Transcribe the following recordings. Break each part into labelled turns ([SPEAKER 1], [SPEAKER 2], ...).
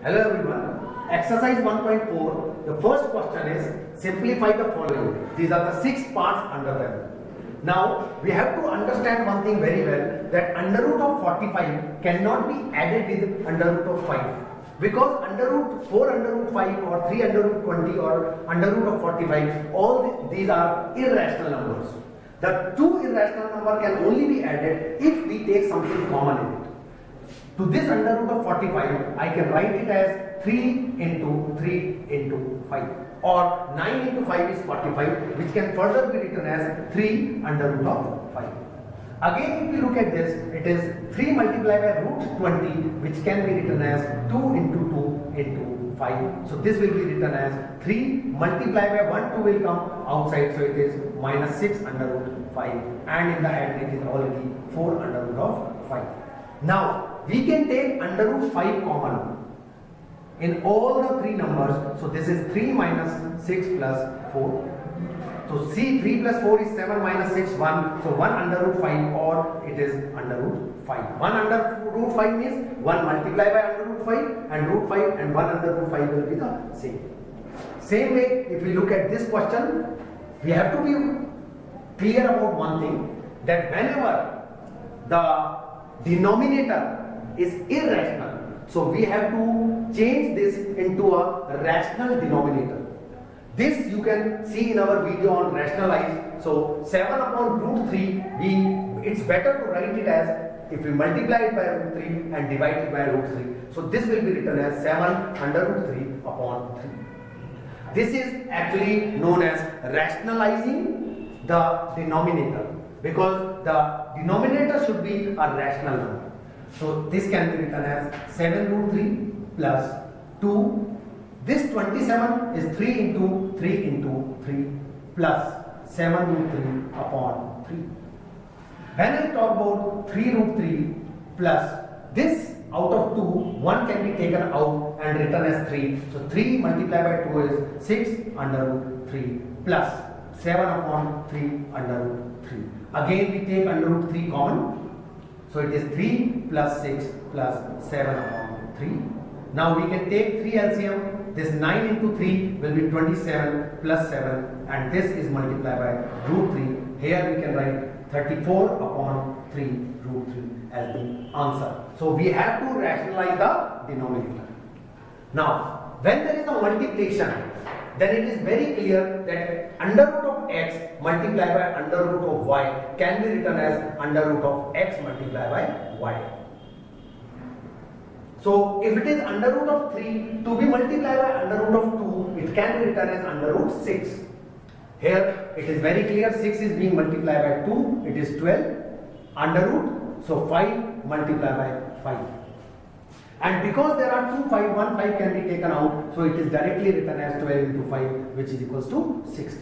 [SPEAKER 1] Hello everyone. Exercise 1.4. The first question is simplify the following. These are the 6 parts under them. Now we have to understand one thing very well, that under root of 45 cannot be added with under root of 5, because under root 4 under root 5 or 3 under root 20 or under root of 45, all these are irrational numbers. The two irrational number can only be added if we take something common in it. To this under root of 45, I can write it as 3 into 3 into 5, or 9 into 5 is 45, which can further be written as 3 under root of 5. Again, if you look at this, it is 3 multiplied by root 20, which can be written as 2 into 2 into 5. So this will be written as 3 multiplied by 1, 2 will come outside, so it is minus 6 under root 5, and in the end it is already 4 under root of 5. Now, we can take under root 5 common in all the three numbers. So this is 3 minus 6 plus 4. So see, 3 plus 4 is 7 minus 6, 1. So 1 under root 5, or it is under root 5. 1 under root 5 means 1 multiplied by under root 5, and root 5 and 1 under root 5 will be the same. Same way, if we look at this question, we have to be clear about one thing, that whenever the denominator is irrational, so we have to change this into a rational denominator. This you can see in our video on rationalize. So 7 upon root 3, it's better to write it as, if we multiply it by root 3 and divide it by root 3. So this will be written as 7 under root 3 upon 3. This is actually known as rationalizing the denominator, because the denominator should be a rational number. So this can be written as 7 root 3 plus 2. This 27 is 3 into 3 into 3 plus 7 root 3 upon 3. When I talk about 3 root 3 plus this, out of 2, 1 can be taken out and written as 3. So 3 multiplied by 2 is 6 under root 3 plus 7 upon 3 under root 3. Again we take under root 3 common. So it is 3 plus 6 plus 7 upon 3. Now we can take 3 LCM. This 9 into 3 will be 27 plus 7, and this is multiplied by root 3. Here we can write 34 upon 3 root 3 as the answer. So we have to rationalize the denominator. Now, when there is a multiplication, then it is very clear that under root of x multiplied by under root of y can be written as under root of x multiplied by y. So if it is under root of 3 to be multiplied by under root of 2, it can be written as under root 6. Here it is very clear, 6 is being multiplied by 2, it is 12 under root, so 5 multiplied by 5. And because there are 2 5, 1 5 can be taken out, so it is directly written as 12 into 5, which is equals to 60.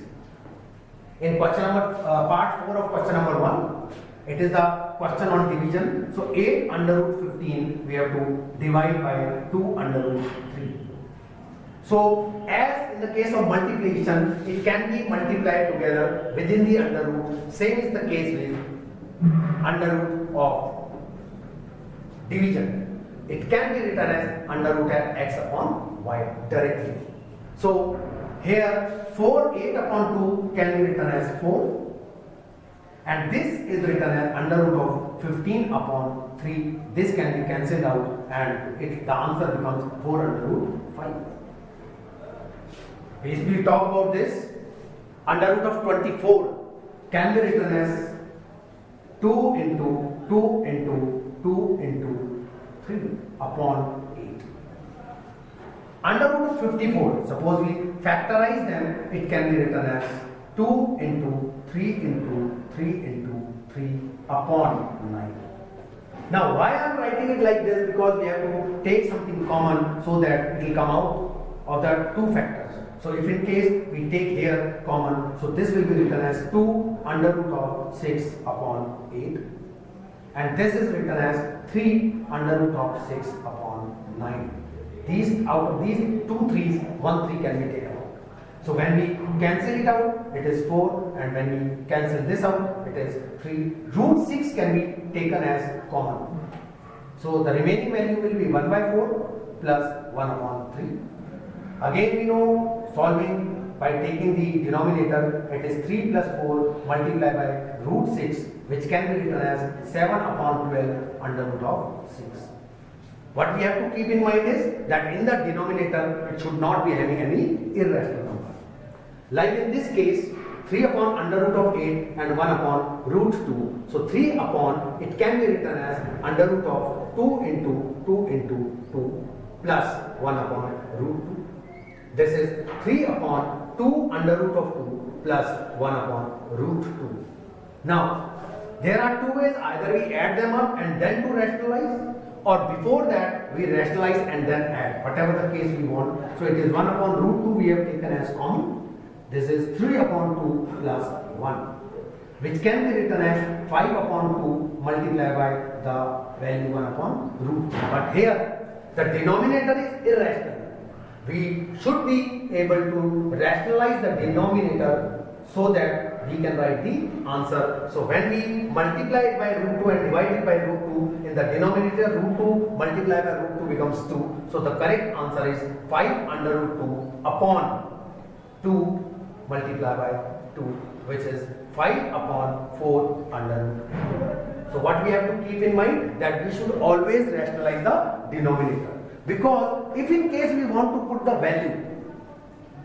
[SPEAKER 1] In question number, part 4 of question number 1, it is the question on division. So 8 under root 15 we have to divide by 2 under root 3. So as in the case of multiplication, it can be multiplied together within the under root. Same is the case with under root of division. It can be written as under root of x upon y directly. So here 8 upon 2 can be written as 4. And this is written as under root of 15 upon 3. This can be cancelled out, and the answer becomes 4 under root 5. If we talk about this, under root of 24 can be written as 2 into 2 into 2 into 3 upon 8. Under root of 54, suppose we factorize them, it can be written as 2 into 3 into 3 into 3 upon 9. Now why I am writing it like this? Because we have to take something common so that it will come out of the two factors. So if in case we take here common, so this will be written as 2 under root of 6 upon 8, and this is written as 3 under root of 6 upon 9. These, out of these 2 3s, 1 3 can be taken out. So when we cancel it out, it is 4, and when we cancel this out, it is 3. Root 6 can be taken as common. So the remaining value will be 1 by 4 plus 1 upon 3. Again we know solving by taking the denominator, it is 3 plus 4 multiplied by root 6, which can be written as 7 upon 12 under root of 6. What we have to keep in mind is that in the denominator it should not be having any irrational number. Like in this case, 3 upon under root of 8 and 1 upon root 2. So 3 upon, it can be written as under root of 2 into 2 into 2 plus 1 upon root 2. This is 3 upon 2 under root of 2 plus 1 upon root 2. Now, there are two ways, either we add them up and then to rationalize, or before that we rationalize and then add, whatever the case we want. So it is 1 upon root 2 we have taken as common. This is 3 upon 2 plus 1, which can be written as 5 upon 2 multiplied by the value 1 upon root 2. But here the denominator is irrational. We should be able to rationalize the denominator so that we can write the answer. So when we multiply it by root 2 and divide it by root 2, in the denominator root 2 multiplied by root 2 becomes 2. So the correct answer is 5 under root 2 upon 2 multiplied by 2, which is 5 upon 4 under root 2. So what we have to keep in mind, that we should always rationalize the denominator. Because if in case we want to put the value,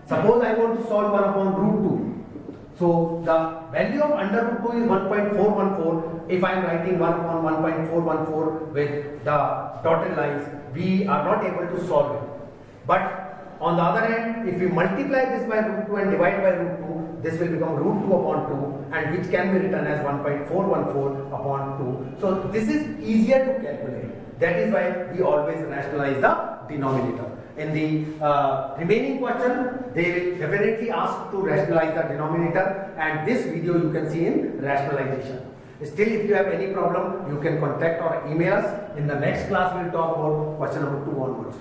[SPEAKER 1] suppose I want to solve 1 upon root 2. So the value of under root 2 is 1.414. If I am writing 1 upon 1.414 with the dotted lines, we are not able to solve it. But on the other hand, if we multiply this by root 2 and divide by root 2, this will become root 2 upon 2, and which can be written as 1.414 upon 2. So this is easier to calculate. That is why we always rationalize the denominator. In the remaining question, they will definitely ask to rationalize the denominator, and this video you can see in rationalization. Still, if you have any problem, you can contact or email us. In the next class, we will talk about question number 2 onwards.